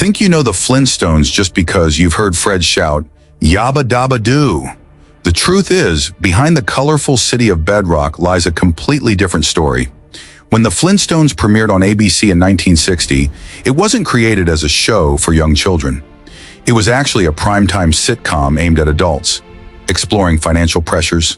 Think you know the Flintstones just because you've heard Fred shout, "Yabba dabba doo." The truth is, behind the colorful city of Bedrock lies a completely different story. When the Flintstones premiered on ABC in 1960, it wasn't created as a show for young children. It was actually a primetime sitcom aimed at adults, exploring financial pressures,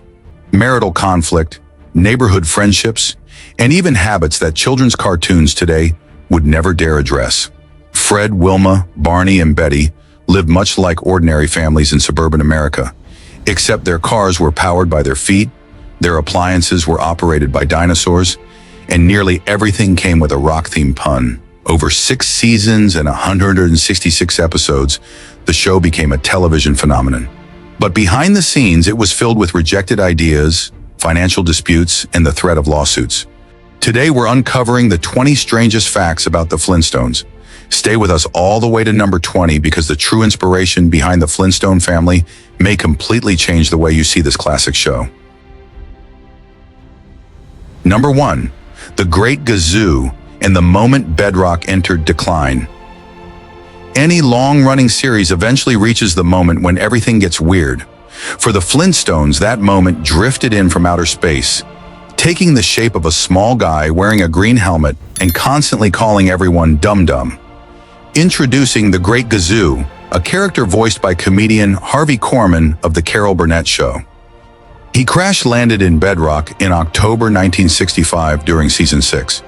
marital conflict, neighborhood friendships, and even habits that children's cartoons today would never dare address. Fred, Wilma, Barney, and Betty lived much like ordinary families in suburban America, except their cars were powered by their feet, their appliances were operated by dinosaurs, and nearly everything came with a rock-themed pun. Over 6 seasons and 166 episodes, the show became a television phenomenon. But behind the scenes, it was filled with rejected ideas, financial disputes, and the threat of lawsuits. Today, we're uncovering the 20 strangest facts about the Flintstones. Stay with us all the way to number 20 because the true inspiration behind the Flintstone family may completely change the way you see this classic show. Number 1. The Great Gazoo and the moment Bedrock entered decline. Any long-running series eventually reaches the moment when everything gets weird. For the Flintstones, that moment drifted in from outer space, taking the shape of a small guy wearing a green helmet and constantly calling everyone dum-dum. Introducing the Great Gazoo, a character voiced by comedian Harvey Korman of The Carol Burnett Show. He crash-landed in Bedrock in October 1965 during Season 6.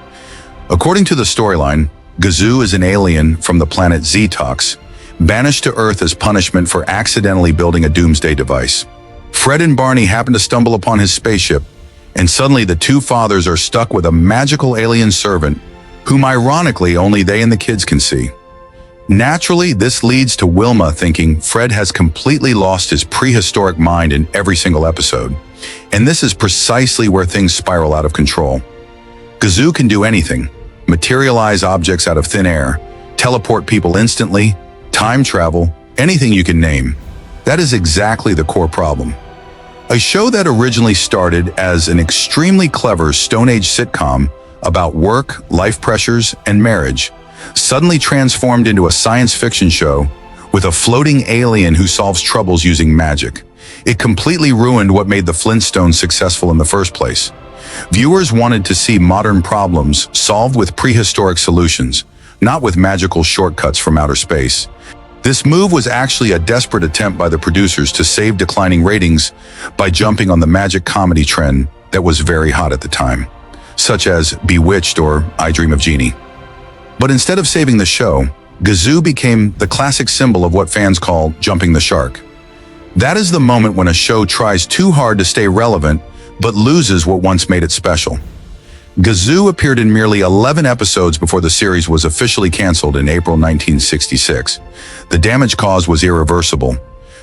According to the storyline, Gazoo is an alien from the planet Zetox, banished to Earth as punishment for accidentally building a doomsday device. Fred and Barney happen to stumble upon his spaceship, and suddenly the two fathers are stuck with a magical alien servant, whom ironically only they and the kids can see. Naturally, this leads to Wilma thinking Fred has completely lost his prehistoric mind in every single episode. And this is precisely where things spiral out of control. Gazoo can do anything: materialize objects out of thin air, teleport people instantly, time travel, anything you can name. That is exactly the core problem. A show that originally started as an extremely clever Stone Age sitcom about work, life pressures, and marriage suddenly transformed into a science fiction show with a floating alien who solves troubles using magic. It completely ruined what made the Flintstones successful in the first place. Viewers wanted to see modern problems solved with prehistoric solutions, not with magical shortcuts from outer space. This move was actually a desperate attempt by the producers to save declining ratings by jumping on the magic comedy trend that was very hot at the time, such as Bewitched or I Dream of Jeannie. But instead of saving the show, Gazoo became the classic symbol of what fans call jumping the shark. That is the moment when a show tries too hard to stay relevant, but loses what once made it special. Gazoo appeared in merely 11 episodes before the series was officially canceled in April 1966. The damage caused was irreversible.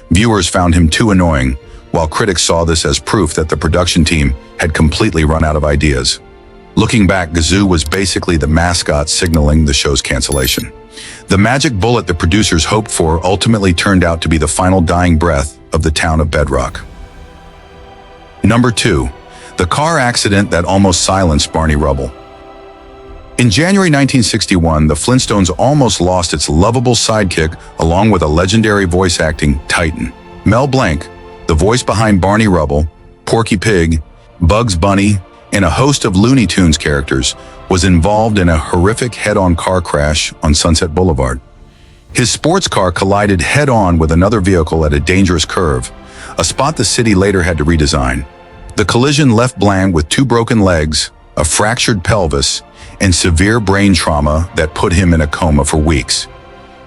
Viewers found him too annoying, while critics saw this as proof that the production team had completely run out of ideas. Looking back, Gazoo was basically the mascot signaling the show's cancellation. The magic bullet the producers hoped for ultimately turned out to be the final dying breath of the town of Bedrock. Number 2. The car accident that almost silenced Barney Rubble. In January 1961, the Flintstones almost lost its lovable sidekick along with a legendary voice-acting titan. Mel Blanc, the voice behind Barney Rubble, Porky Pig, Bugs Bunny, and a host of Looney Tunes characters, was involved in a horrific head-on car crash on Sunset Boulevard. His sports car collided head-on with another vehicle at a dangerous curve, a spot the city later had to redesign. The collision left Blanc with 2 broken legs, a fractured pelvis, and severe brain trauma that put him in a coma for weeks.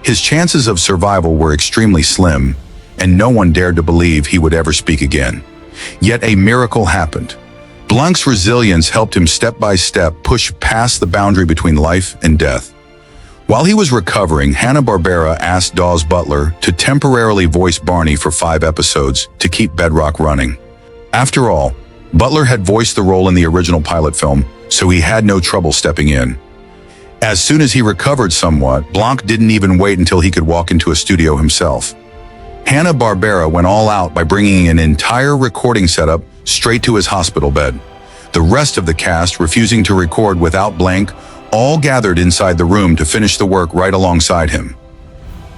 His chances of survival were extremely slim, and no one dared to believe he would ever speak again. Yet a miracle happened. Blanc's resilience helped him step by step push past the boundary between life and death. While he was recovering, Hanna-Barbera asked Daws Butler to temporarily voice Barney for 5 episodes to keep Bedrock running. After all, Butler had voiced the role in the original pilot film, so he had no trouble stepping in. As soon as he recovered somewhat, Blanc didn't even wait until he could walk into a studio himself. Hanna-Barbera went all out by bringing an entire recording setup straight to his hospital bed. The rest of the cast, refusing to record without Blanc, all gathered inside the room to finish the work right alongside him.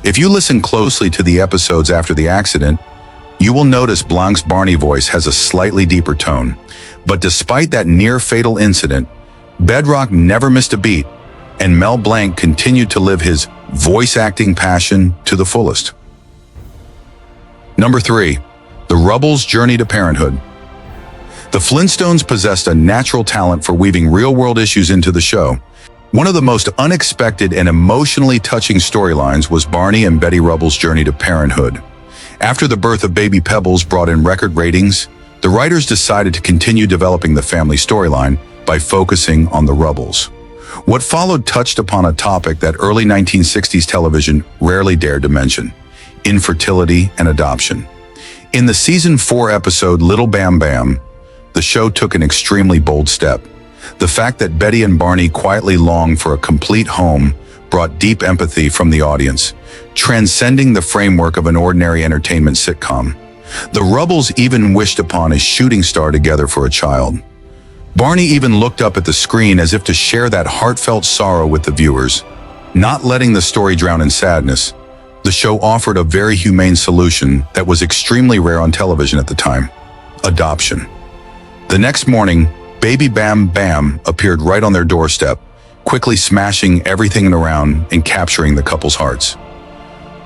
If you listen closely to the episodes after the accident, you will notice Blanc's Barney voice has a slightly deeper tone. But despite that near-fatal incident, Bedrock never missed a beat, and Mel Blanc continued to live his voice-acting passion to the fullest. Number 3. The Rubble's Journey to Parenthood. The Flintstones possessed a natural talent for weaving real-world issues into the show. One of the most unexpected and emotionally touching storylines was Barney and Betty Rubble's journey to parenthood. After the birth of baby Pebbles brought in record ratings, the writers decided to continue developing the family storyline by focusing on the Rubbles. What followed touched upon a topic that early 1960s television rarely dared to mention: infertility and adoption. In the season 4 episode Little Bam Bam, the show took an extremely bold step. The fact that Betty and Barney quietly longed for a complete home brought deep empathy from the audience, transcending the framework of an ordinary entertainment sitcom. The Rubbles even wished upon a shooting star together for a child. Barney even looked up at the screen as if to share that heartfelt sorrow with the viewers. Not letting the story drown in sadness, the show offered a very humane solution that was extremely rare on television at the time: adoption. The next morning, Baby Bam Bam appeared right on their doorstep, quickly smashing everything around and capturing the couple's hearts.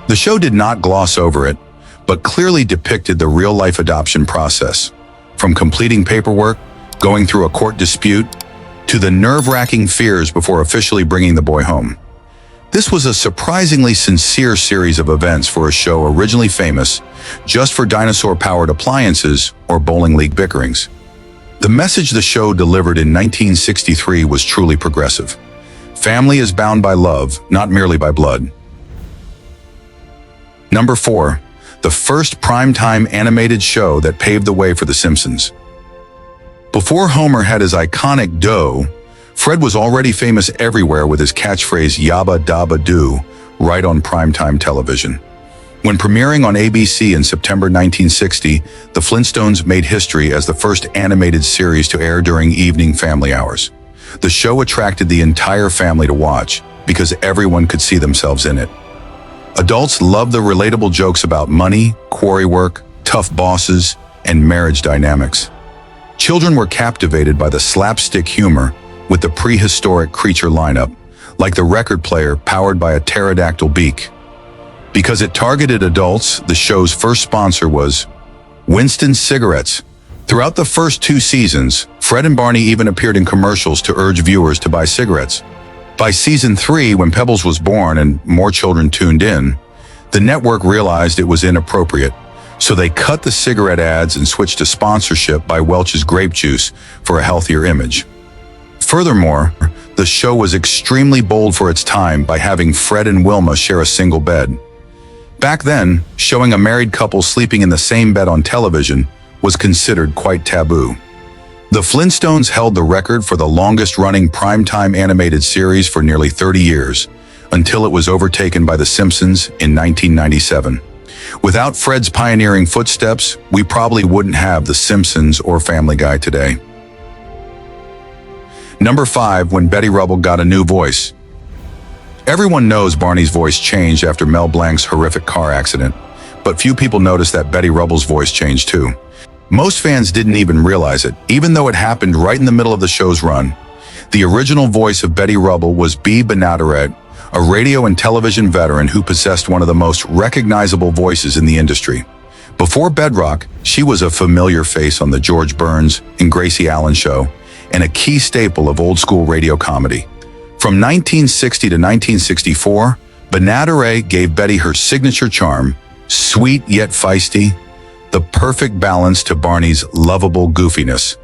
The show did not gloss over it, but clearly depicted the real-life adoption process, from completing paperwork, going through a court dispute, to the nerve-wracking fears before officially bringing the boy home. This was a surprisingly sincere series of events for a show originally famous just for dinosaur-powered appliances or bowling league bickerings. The message the show delivered in 1963 was truly progressive. Family is bound by love, not merely by blood. Number 4. The first primetime animated show that paved the way for The Simpsons. Before Homer had his iconic dough, Fred was already famous everywhere with his catchphrase "Yabba Dabba Doo" right on primetime television. When premiering on ABC in September 1960, The Flintstones made history as the first animated series to air during evening family hours. The show attracted the entire family to watch because everyone could see themselves in it. Adults loved the relatable jokes about money, quarry work, tough bosses, and marriage dynamics. Children were captivated by the slapstick humor with the prehistoric creature lineup, like the record player powered by a pterodactyl beak. Because it targeted adults, the show's first sponsor was Winston Cigarettes. Throughout the first 2 seasons, Fred and Barney even appeared in commercials to urge viewers to buy cigarettes. By season 3, when Pebbles was born and more children tuned in, the network realized it was inappropriate, so they cut the cigarette ads and switched to sponsorship by Welch's grape juice for a healthier image. Furthermore, the show was extremely bold for its time by having Fred and Wilma share a single bed. Back then, showing a married couple sleeping in the same bed on television was considered quite taboo. The Flintstones held the record for the longest-running primetime animated series for nearly 30 years, until it was overtaken by The Simpsons in 1997. Without Fred's pioneering footsteps, we probably wouldn't have The Simpsons or Family Guy today. Number 5. When Betty Rubble got a new voice. Everyone knows Barney's voice changed after Mel Blanc's horrific car accident, but few people noticed that Betty Rubble's voice changed too. Most fans didn't even realize it, even though it happened right in the middle of the show's run. The original voice of Betty Rubble was Bea Benaderet, a radio and television veteran who possessed one of the most recognizable voices in the industry. Before Bedrock, she was a familiar face on the George Burns and Gracie Allen show, and a key staple of old-school radio comedy. From 1960 to 1964, Benaderet gave Betty her signature charm, sweet yet feisty, the perfect balance to Barney's lovable goofiness.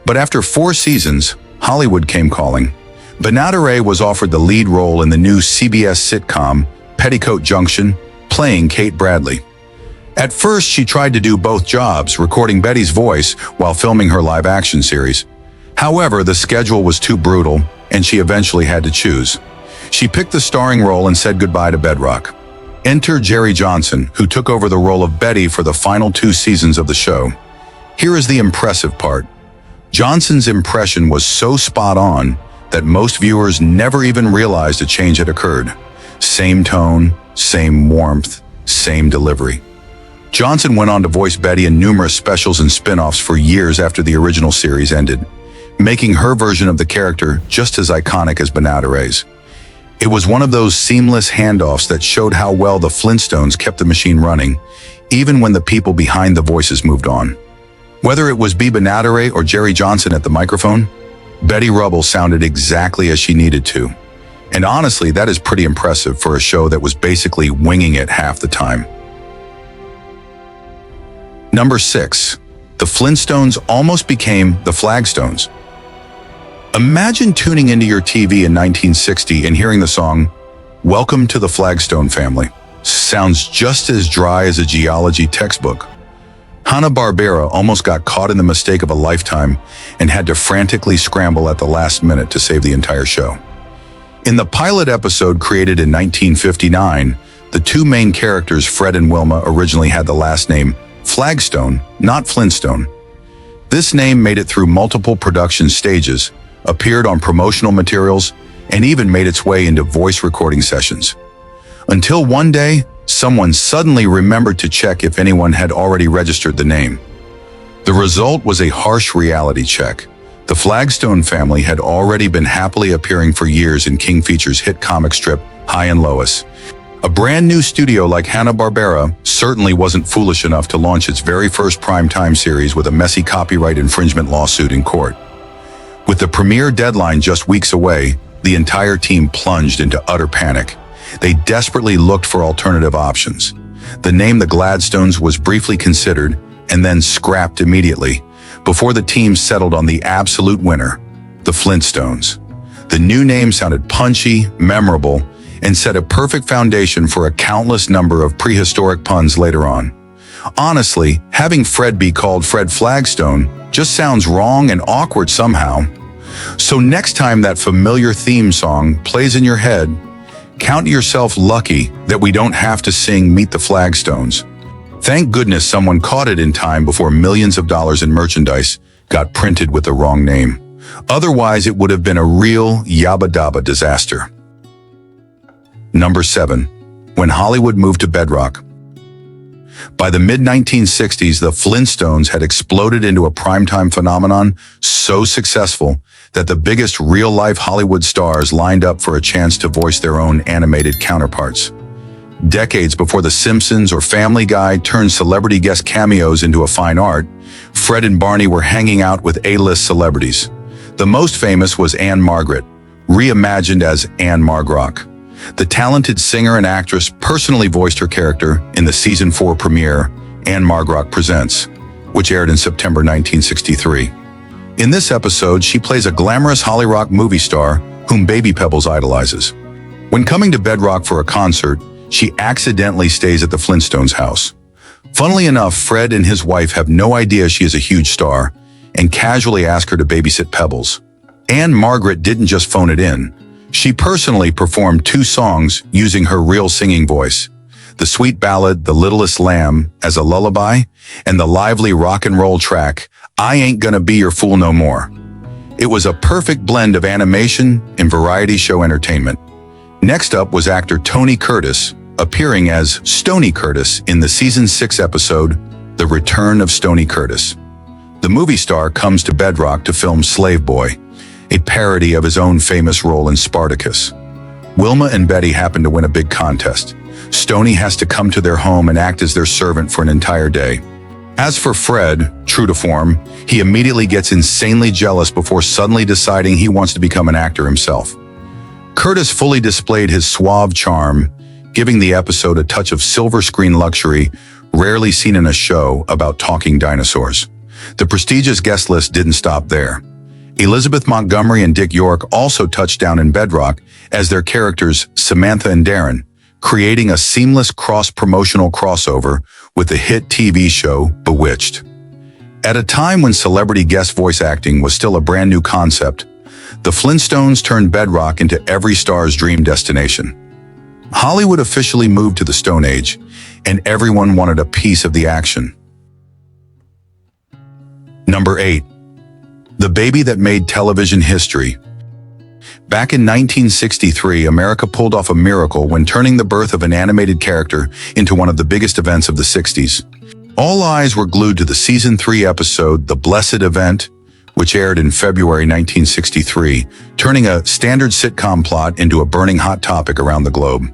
But after 4 seasons, Hollywood came calling. Benaderet was offered the lead role in the new CBS sitcom, Petticoat Junction, playing Kate Bradley. At first, she tried to do both jobs, recording Betty's voice while filming her live-action series. However, the schedule was too brutal, and she eventually had to choose. She picked the starring role and said goodbye to Bedrock. Enter Jerry Johnson, who took over the role of Betty for the final 2 seasons of the show. Here is the impressive part. Johnson's impression was so spot on that most viewers never even realized a change had occurred. Same tone, same warmth, same delivery. Johnson went on to voice Betty in numerous specials and spin-offs for years after the original series ended, making her version of the character just as iconic as Benadere's. It was one of those seamless handoffs that showed how well the Flintstones kept the machine running, even when the people behind the voices moved on. Whether it was B. Benaderet or Jerry Johnson at the microphone, Betty Rubble sounded exactly as she needed to. And honestly, that is pretty impressive for a show that was basically winging it half the time. Number 6. The Flintstones almost became the Flagstones. Imagine tuning into your TV in 1960 and hearing the song, "Welcome to the Flagstone Family." Sounds just as dry as a geology textbook. Hanna-Barbera almost got caught in the mistake of a lifetime and had to frantically scramble at the last minute to save the entire show. In the pilot episode created in 1959, the two main characters, Fred and Wilma, originally had the last name Flagstone, not Flintstone. This name made it through multiple production stages, appeared on promotional materials, and even made its way into voice recording sessions. Until one day, someone suddenly remembered to check if anyone had already registered the name. The result was a harsh reality check. The Flagstone family had already been happily appearing for years in King Features' hit comic strip, Hi and Lois. A brand new studio like Hanna-Barbera certainly wasn't foolish enough to launch its very first primetime series with a messy copyright infringement lawsuit in court. With the premiere deadline just weeks away, the entire team plunged into utter panic. They desperately looked for alternative options. The name The Gladstones was briefly considered and then scrapped immediately, before the team settled on the absolute winner, the Flintstones. The new name sounded punchy, memorable, and set a perfect foundation for a countless number of prehistoric puns later on. Honestly, having Fred be called Fred Flagstone just sounds wrong and awkward somehow. So next time that familiar theme song plays in your head, count yourself lucky that we don't have to sing Meet the Flagstones. Thank goodness someone caught it in time before millions of dollars in merchandise got printed with the wrong name. Otherwise, it would have been a real yabba-dabba disaster. Number 7. When Hollywood moved to Bedrock. By the mid-1960s, the Flintstones had exploded into a primetime phenomenon so successful that the biggest real-life Hollywood stars lined up for a chance to voice their own animated counterparts. Decades before The Simpsons or Family Guy turned celebrity guest cameos into a fine art, Fred and Barney were hanging out with A-list celebrities. The most famous was Anne Margaret, reimagined as Anne Margrock. The talented singer and actress personally voiced her character in the Season 4 premiere, Anne Margrock Presents, which aired in September 1963. In this episode, she plays a glamorous Holly Rock movie star whom Baby Pebbles idolizes. When coming to Bedrock for a concert, she accidentally stays at the Flintstones' house. Funnily enough, Fred and his wife have no idea she is a huge star and casually ask her to babysit Pebbles. Anne Margaret didn't just phone it in. She personally performed 2 songs using her real singing voice, the sweet ballad The Littlest Lamb as a lullaby, and the lively rock and roll track I Ain't Gonna Be Your Fool No More. It was a perfect blend of animation and variety show entertainment. Next up was actor Tony Curtis, appearing as Stony Curtis in the Season 6 episode The Return of Stony Curtis. The movie star comes to Bedrock to film Slave Boy, a parody of his own famous role in Spartacus. Wilma and Betty happen to win a big contest. Stony has to come to their home and act as their servant for an entire day. As for Fred, true to form, he immediately gets insanely jealous before suddenly deciding he wants to become an actor himself. Curtis fully displayed his suave charm, giving the episode a touch of silver screen luxury rarely seen in a show about talking dinosaurs. The prestigious guest list didn't stop there. Elizabeth Montgomery and Dick York also touched down in Bedrock as their characters Samantha and Darren, creating a seamless cross-promotional crossover with the hit TV show Bewitched. At a time when celebrity guest voice acting was still a brand new concept, the Flintstones turned Bedrock into every star's dream destination. Hollywood officially moved to the Stone Age, and everyone wanted a piece of the action. Number 8. The baby that made television history. Back in 1963, America pulled off a miracle when turning the birth of an animated character into one of the biggest events of the 60s. All eyes were glued to the Season 3 episode, The Blessed Event, which aired in February 1963, turning a standard sitcom plot into a burning hot topic around the globe.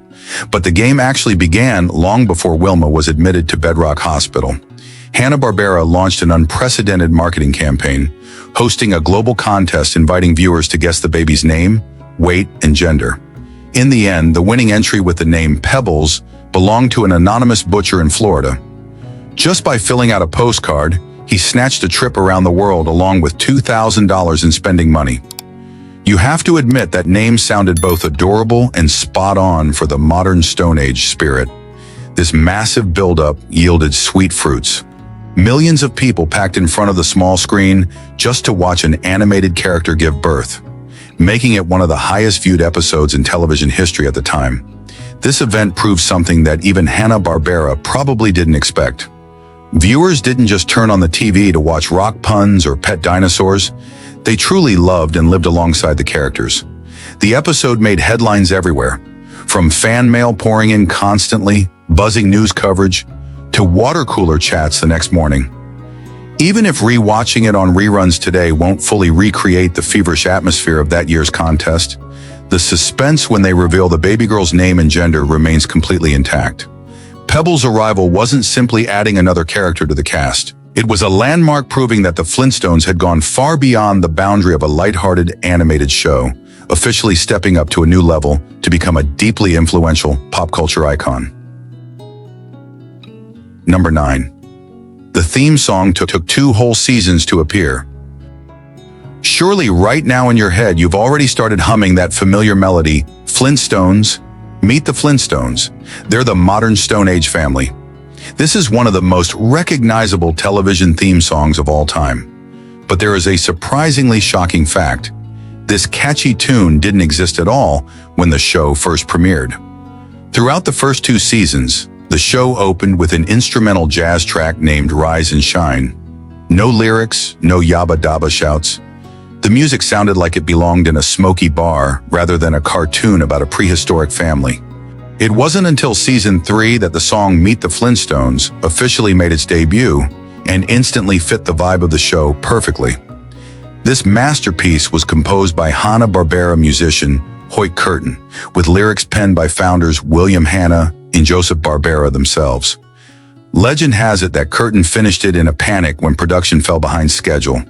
But the game actually began long before Wilma was admitted to Bedrock Hospital. Hanna-Barbera launched an unprecedented marketing campaign, hosting a global contest inviting viewers to guess the baby's name, weight, and gender. In the end, the winning entry with the name Pebbles belonged to an anonymous butcher in Florida. Just by filling out a postcard, he snatched a trip around the world along with $2,000 in spending money. You have to admit that name sounded both adorable and spot on for the modern Stone Age spirit. This massive buildup yielded sweet fruits. Millions of people packed in front of the small screen just to watch an animated character give birth, making it one of the highest viewed episodes in television history at the time. This event proved something that even Hanna-Barbera probably didn't expect. Viewers didn't just turn on the TV to watch rock puns or pet dinosaurs. They truly loved and lived alongside the characters. The episode made headlines everywhere, from fan mail pouring in constantly, buzzing news coverage, to water cooler chats the next morning. Even if rewatching it on reruns today won't fully recreate the feverish atmosphere of that year's contest, the suspense when they reveal the baby girl's name and gender remains completely intact. Pebbles' arrival wasn't simply adding another character to the cast. It was a landmark proving that the Flintstones had gone far beyond the boundary of a lighthearted animated show, officially stepping up to a new level to become a deeply influential pop culture icon. Number 9. The theme song took 2 whole seasons to appear. Surely right now in your head you've already started humming that familiar melody, Flintstones, Meet the Flintstones. They're the modern Stone Age family. This is one of the most recognizable television theme songs of all time. But there is a surprisingly shocking fact. This catchy tune didn't exist at all when the show first premiered. Throughout the first 2 seasons, the show opened with an instrumental jazz track named Rise and Shine. No lyrics, no yabba dabba shouts. The music sounded like it belonged in a smoky bar rather than a cartoon about a prehistoric family. It wasn't until Season 3 that the song Meet the Flintstones officially made its debut and instantly fit the vibe of the show perfectly. This masterpiece was composed by Hanna-Barbera musician Hoyt Curtin, with lyrics penned by founders William Hanna and Joseph Barbera themselves. Legend has it that Curtin finished it in a panic when production fell behind schedule,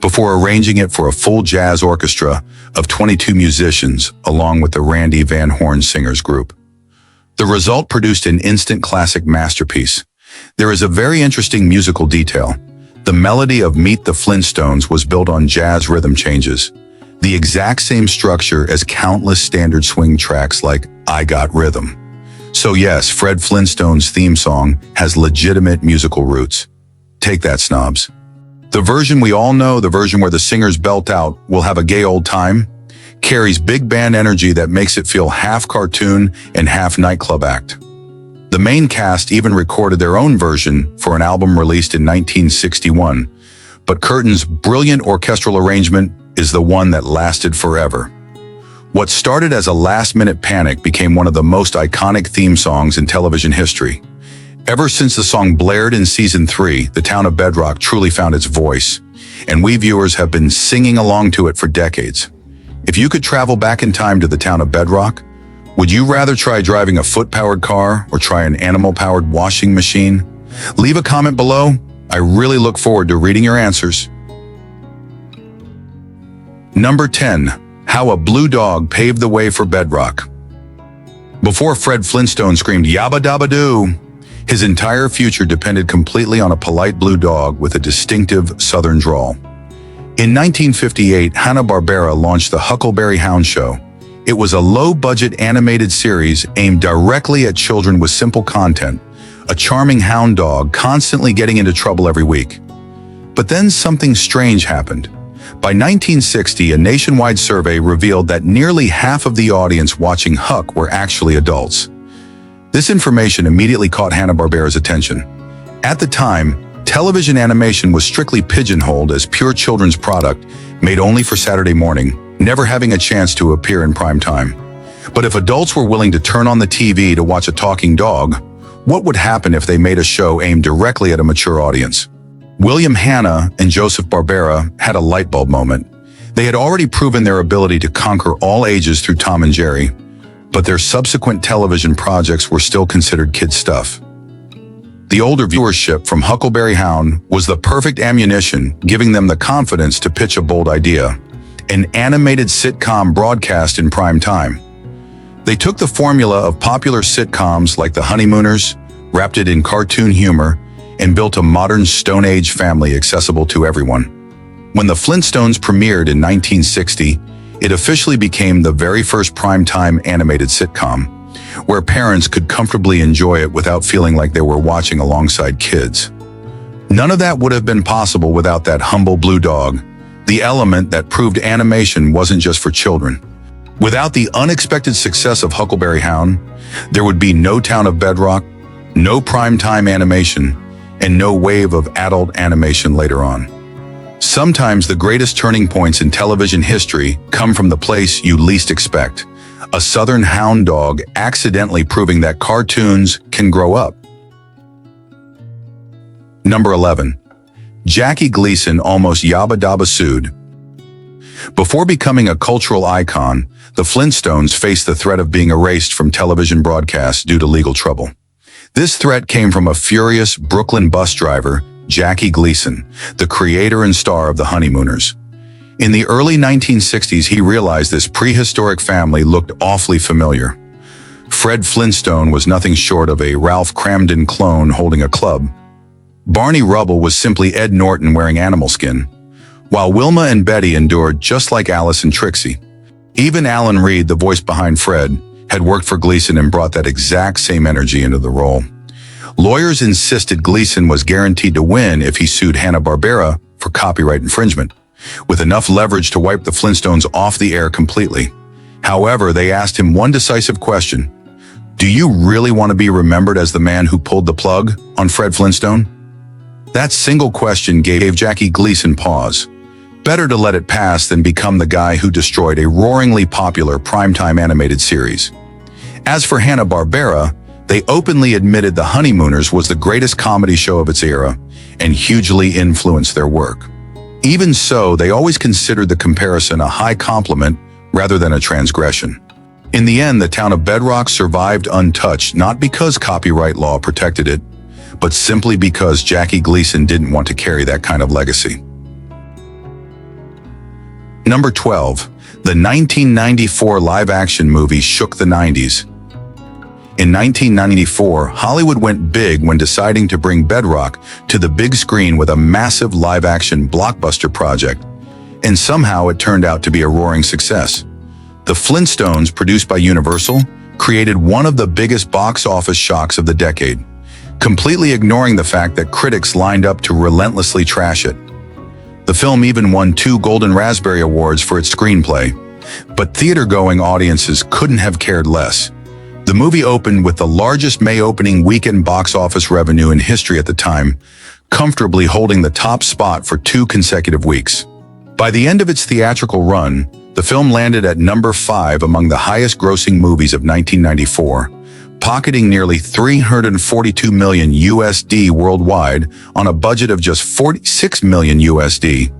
before arranging it for a full jazz orchestra of 22 musicians along with the Randy Van Horn Singers Group. The result produced an instant classic masterpiece. There is a very interesting musical detail. The melody of Meet the Flintstones was built on jazz rhythm changes, the exact same structure as countless standard swing tracks like I Got Rhythm. So yes, Fred Flintstone's theme song has legitimate musical roots. Take that, snobs. The version we all know, the version where the singers belt out, "We'll have a gay old time," carries big band energy that makes it feel half cartoon and half nightclub act. The main cast even recorded their own version for an album released in 1961, but Curtin's brilliant orchestral arrangement is the one that lasted forever. What started as a last-minute panic became one of the most iconic theme songs in television history. Ever since the song blared in Season 3, the town of Bedrock truly found its voice, and we viewers have been singing along to it for decades. If you could travel back in time to the town of Bedrock, would you rather try driving a foot-powered car or try an animal-powered washing machine? Leave a comment below. I really look forward to reading your answers. Number 10. How a blue dog paved the way for Bedrock. Before Fred Flintstone screamed "Yabba Dabba Doo," his entire future depended completely on a polite blue dog with a distinctive southern drawl. In 1958, Hanna-Barbera launched the Huckleberry Hound Show. It was a low-budget animated series aimed directly at children with simple content, a charming hound dog constantly getting into trouble every week. But then something strange happened. By 1960, a nationwide survey revealed that nearly half of the audience watching Huck were actually adults. This information immediately caught Hanna-Barbera's attention. At the time, television animation was strictly pigeonholed as pure children's product made only for Saturday morning, never having a chance to appear in prime time. But if adults were willing to turn on the TV to watch a talking dog, what would happen if they made a show aimed directly at a mature audience? William Hanna and Joseph Barbera had a light bulb moment. They had already proven their ability to conquer all ages through Tom and Jerry, but their subsequent television projects were still considered kid stuff. The older viewership from Huckleberry Hound was the perfect ammunition, giving them the confidence to pitch a bold idea: an animated sitcom broadcast in prime time. They took the formula of popular sitcoms like The Honeymooners, wrapped it in cartoon humor, and built a modern Stone Age family accessible to everyone. When The Flintstones premiered in 1960, it officially became the very first primetime animated sitcom, where parents could comfortably enjoy it without feeling like they were watching alongside kids. None of that would have been possible without that humble blue dog, the element that proved animation wasn't just for children. Without the unexpected success of Huckleberry Hound, there would be no Town of Bedrock, no primetime animation, and no wave of adult animation later on. Sometimes the greatest turning points in television history come from the place you least expect: a southern hound dog accidentally proving that cartoons can grow up. Number 11. Jackie Gleason almost yabba dabba sued. Before becoming a cultural icon, the Flintstones faced the threat of being erased from television broadcasts due to legal trouble. This threat came from a furious Brooklyn bus driver, Jackie Gleason, the creator and star of The Honeymooners. In the early 1960s, he realized this prehistoric family looked awfully familiar. Fred Flintstone was nothing short of a Ralph Cramden clone holding a club. Barney Rubble was simply Ed Norton wearing animal skin, while Wilma and Betty endured just like Alice and Trixie. Even Alan Reed, the voice behind Fred, had worked for Gleason and brought that exact same energy into the role. Lawyers insisted Gleason was guaranteed to win if he sued Hanna-Barbera for copyright infringement, with enough leverage to wipe the Flintstones off the air completely. However, they asked him one decisive question: do you really want to be remembered as the man who pulled the plug on Fred Flintstone? That single question gave Jackie Gleason pause. Better to let it pass than become the guy who destroyed a roaringly popular primetime animated series. As for Hanna-Barbera, they openly admitted The Honeymooners was the greatest comedy show of its era and hugely influenced their work. Even so, they always considered the comparison a high compliment rather than a transgression. In the end, the Town of Bedrock survived untouched, not because copyright law protected it, but simply because Jackie Gleason didn't want to carry that kind of legacy. Number 12. The 1994 live-action movie shook the 90s. In 1994, Hollywood went big when deciding to bring Bedrock to the big screen with a massive live-action blockbuster project, and somehow it turned out to be a roaring success. The Flintstones, produced by Universal, created one of the biggest box office shocks of the decade, completely ignoring the fact that critics lined up to relentlessly trash it. The film even won 2 Golden Raspberry Awards for its screenplay, but theater-going audiences couldn't have cared less. The movie opened with the largest May opening weekend box office revenue in history at the time, comfortably holding the top spot for 2 consecutive weeks. By the end of its theatrical run, the film landed at number 5 among the highest-grossing movies of 1994, pocketing nearly $342 million USD worldwide on a budget of just $46 million USD.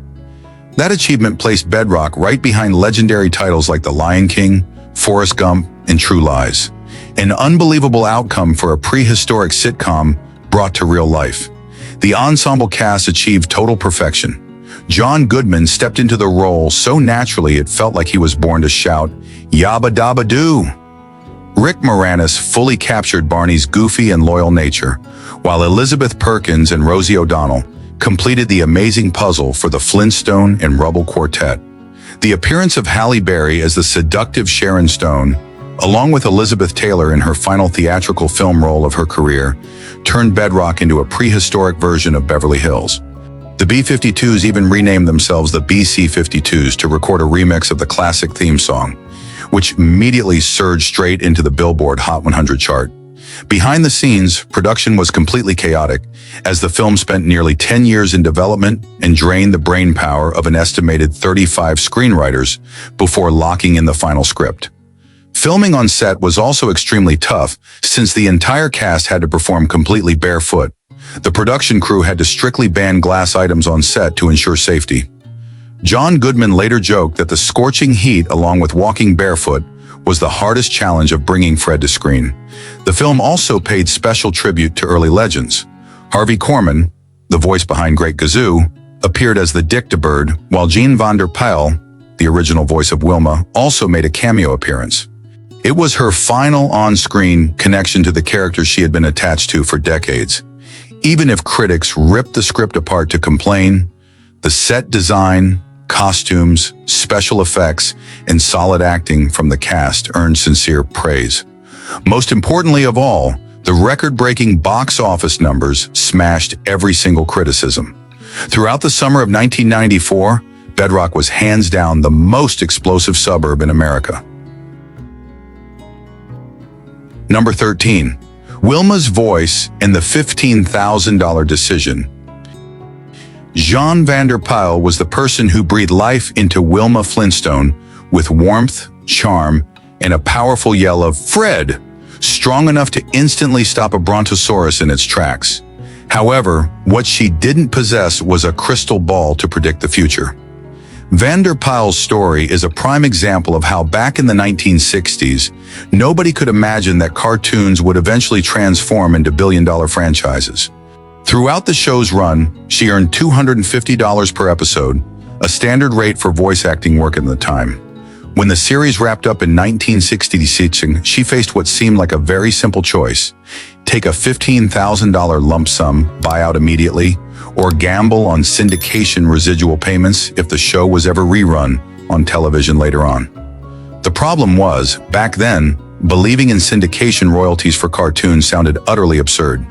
That achievement placed Bedrock right behind legendary titles like The Lion King, Forrest Gump, and True Lies. An unbelievable outcome for a prehistoric sitcom brought to real life. The ensemble cast achieved total perfection. John Goodman stepped into the role so naturally it felt like he was born to shout, "Yabba dabba doo!" Rick Moranis fully captured Barney's goofy and loyal nature, while Elizabeth Perkins and Rosie O'Donnell completed the amazing puzzle for the Flintstone and Rubble Quartet. The appearance of Halle Berry as the seductive Sharon Stone, along with Elizabeth Taylor in her final theatrical film role of her career, turned Bedrock into a prehistoric version of Beverly Hills. The B-52s even renamed themselves the BC-52s to record a remix of the classic theme song, which immediately surged straight into the Billboard Hot 100 chart. Behind the scenes, production was completely chaotic, as the film spent nearly 10 years in development and drained the brainpower of an estimated 35 screenwriters before locking in the final script. Filming on set was also extremely tough, since the entire cast had to perform completely barefoot. The production crew had to strictly ban glass items on set to ensure safety. John Goodman later joked that the scorching heat, along with walking barefoot, was the hardest challenge of bringing Fred to screen. The film also paid special tribute to early legends. Harvey Korman, the voice behind Great Gazoo, appeared as the Dictabird, while Jean van der Pijl, the original voice of Wilma, also made a cameo appearance. It was her final on-screen connection to the character she had been attached to for decades. Even if critics ripped the script apart to complain, the set design, costumes, special effects, and solid acting from the cast earned sincere praise. Most importantly of all, the record-breaking box office numbers smashed every single criticism. Throughout the summer of 1994, Bedrock was hands down the most explosive suburb in America. Number 13. Wilma's voice and the $15,000 decision. Jean van der Pijl was the person who breathed life into Wilma Flintstone with warmth, charm, and a powerful yell of "Fred!" strong enough to instantly stop a brontosaurus in its tracks. However, what she didn't possess was a crystal ball to predict the future. Van der Pijl's story is a prime example of how back in the 1960s, nobody could imagine that cartoons would eventually transform into billion-dollar franchises. Throughout the show's run, she earned $250 per episode, a standard rate for voice acting work at the time. When the series wrapped up in 1966, she faced what seemed like a very simple choice: take a $15,000 lump sum, buy out immediately, or gamble on syndication residual payments if the show was ever rerun on television later on. The problem was, back then, believing in syndication royalties for cartoons sounded utterly absurd.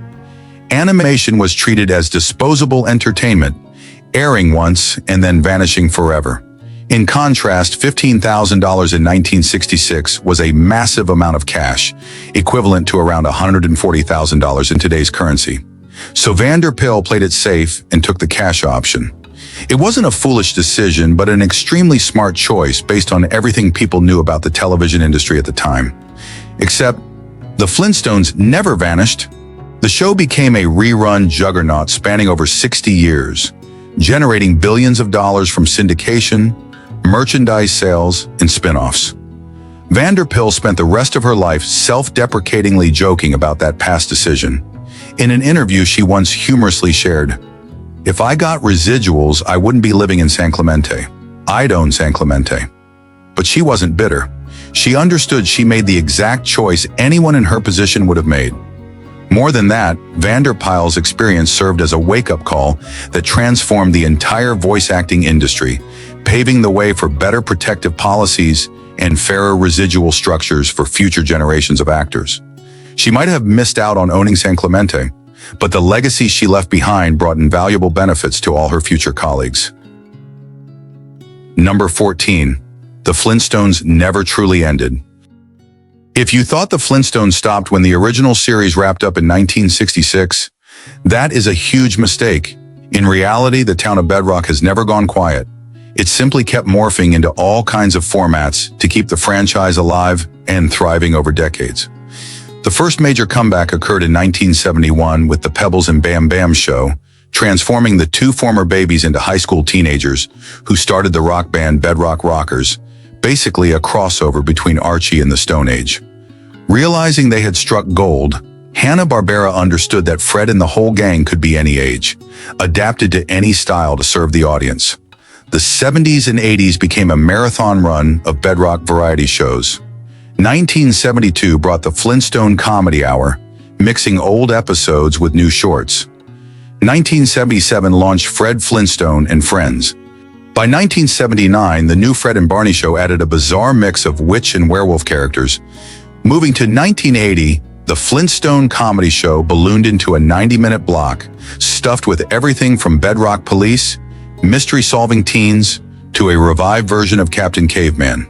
Animation was treated as disposable entertainment, airing once and then vanishing forever. In contrast, $15,000 in 1966 was a massive amount of cash, equivalent to around $140,000 in today's currency. So Van der Pijl played it safe and took the cash option. It wasn't a foolish decision, but an extremely smart choice based on everything people knew about the television industry at the time. Except, the Flintstones never vanished. The show became a rerun juggernaut spanning over 60 years, generating billions of dollars from syndication, merchandise sales, and spin-offs. Van der Pijl spent the rest of her life self-deprecatingly joking about that past decision. In an interview, she once humorously shared, "If I got residuals, I wouldn't be living in San Clemente. I'd own San Clemente." But she wasn't bitter. She understood she made the exact choice anyone in her position would have made. More than that, Van der Pijl's experience served as a wake-up call that transformed the entire voice acting industry, paving the way for better protective policies and fairer residual structures for future generations of actors. She might have missed out on owning San Clemente, but the legacy she left behind brought invaluable benefits to all her future colleagues. Number 14. The Flintstones never truly ended. If you thought the Flintstones stopped when the original series wrapped up in 1966, that is a huge mistake. In reality, the town of Bedrock has never gone quiet. It simply kept morphing into all kinds of formats to keep the franchise alive and thriving over decades. The first major comeback occurred in 1971 with the Pebbles and Bam Bam show, transforming the two former babies into high school teenagers who started the rock band Bedrock Rockers, basically a crossover between Archie and the Stone Age. Realizing they had struck gold, Hanna-Barbera understood that Fred and the whole gang could be any age, adapted to any style to serve the audience. The 70s and 80s became a marathon run of Bedrock variety shows. 1972 brought the Flintstone Comedy Hour, mixing old episodes with new shorts. 1977 launched Fred Flintstone and Friends. By 1979, the new Fred and Barney show added a bizarre mix of witch and werewolf characters. Moving to 1980, the Flintstone Comedy Show ballooned into a 90-minute block, stuffed with everything from Bedrock Police, mystery-solving teens, to a revived version of Captain Caveman.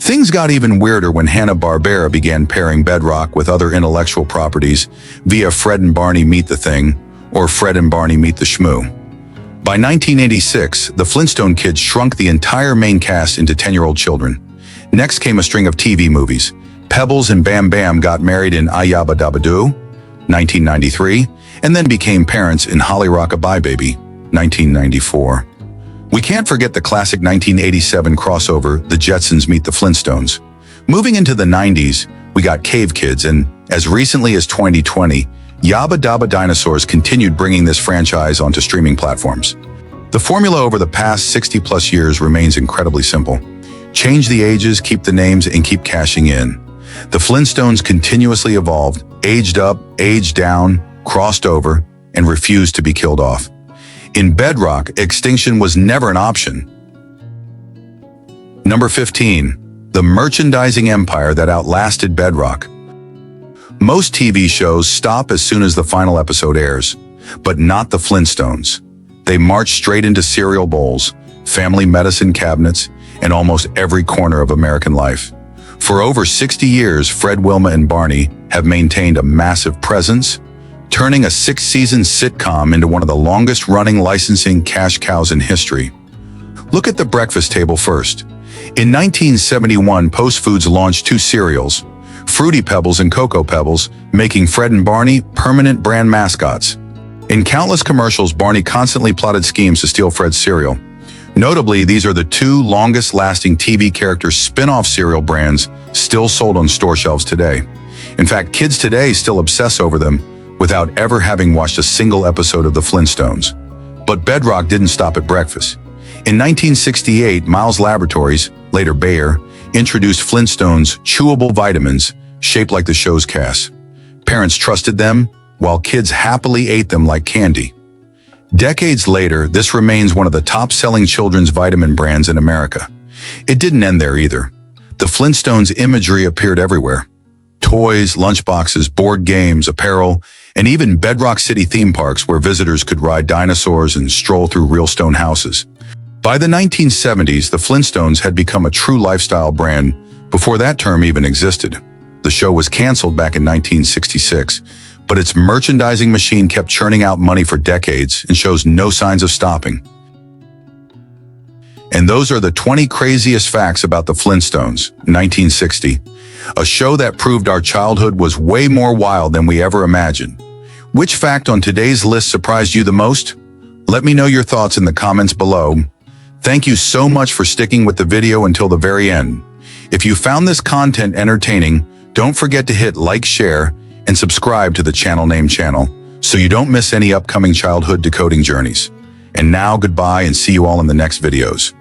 Things got even weirder when Hanna-Barbera began pairing Bedrock with other intellectual properties via Fred and Barney Meet the Thing or Fred and Barney Meet the Shmoo. By 1986, the Flintstone kids shrunk the entire main cast into 10-year-old children. Next came a string of TV movies. Pebbles and Bam Bam got married in Ayaba Dabba Doo, 1993, and then became parents in Holly Rockabye Baby, 1994. We can't forget the classic 1987 crossover, The Jetsons Meet the Flintstones. Moving into the 90s, we got Cave Kids, and as recently as 2020, Yabba Dabba Dinosaurs continued bringing this franchise onto streaming platforms. The formula over the past 60-plus years remains incredibly simple. Change the ages, keep the names, and keep cashing in. The Flintstones continuously evolved, aged up, aged down, crossed over, and refused to be killed off. In Bedrock, extinction was never an option. Number 15. The merchandising empire that outlasted Bedrock. Most TV shows stop as soon as the final episode airs, but not the Flintstones. They march straight into cereal bowls, family medicine cabinets, and almost every corner of American life. For over 60 years, Fred, Wilma, and Barney have maintained a massive presence, turning a 6-season sitcom into one of the longest-running licensing cash cows in history. Look at the breakfast table first. In 1971, Post Foods launched 2 cereals, Fruity Pebbles and Cocoa Pebbles, making Fred and Barney permanent brand mascots. In countless commercials, Barney constantly plotted schemes to steal Fred's cereal. Notably, these are the 2 longest-lasting TV character spin-off cereal brands still sold on store shelves today. In fact, kids today still obsess over them without ever having watched a single episode of the Flintstones. But Bedrock didn't stop at breakfast. In 1968, Miles Laboratories, later Bayer, introduced Flintstones chewable vitamins shaped like the show's cast. Parents trusted them, while kids happily ate them like candy. Decades later, this remains one of the top-selling children's vitamin brands in America. It didn't end there either. The Flintstones imagery appeared everywhere. Toys, lunchboxes, board games, apparel, and even Bedrock City theme parks where visitors could ride dinosaurs and stroll through real stone houses. By the 1970s, the Flintstones had become a true lifestyle brand before that term even existed. The show was canceled back in 1966, but its merchandising machine kept churning out money for decades and shows no signs of stopping. And those are the 20 craziest facts about the Flintstones, 1960. A show that proved our childhood was way more wild than we ever imagined. Which fact on today's list surprised you the most? Let me know your thoughts in the comments below. Thank you so much for sticking with the video until the very end. If you found this content entertaining, don't forget to hit like, share, and subscribe to the channel so you don't miss any upcoming childhood decoding journeys. And now, goodbye and see you all in the next videos.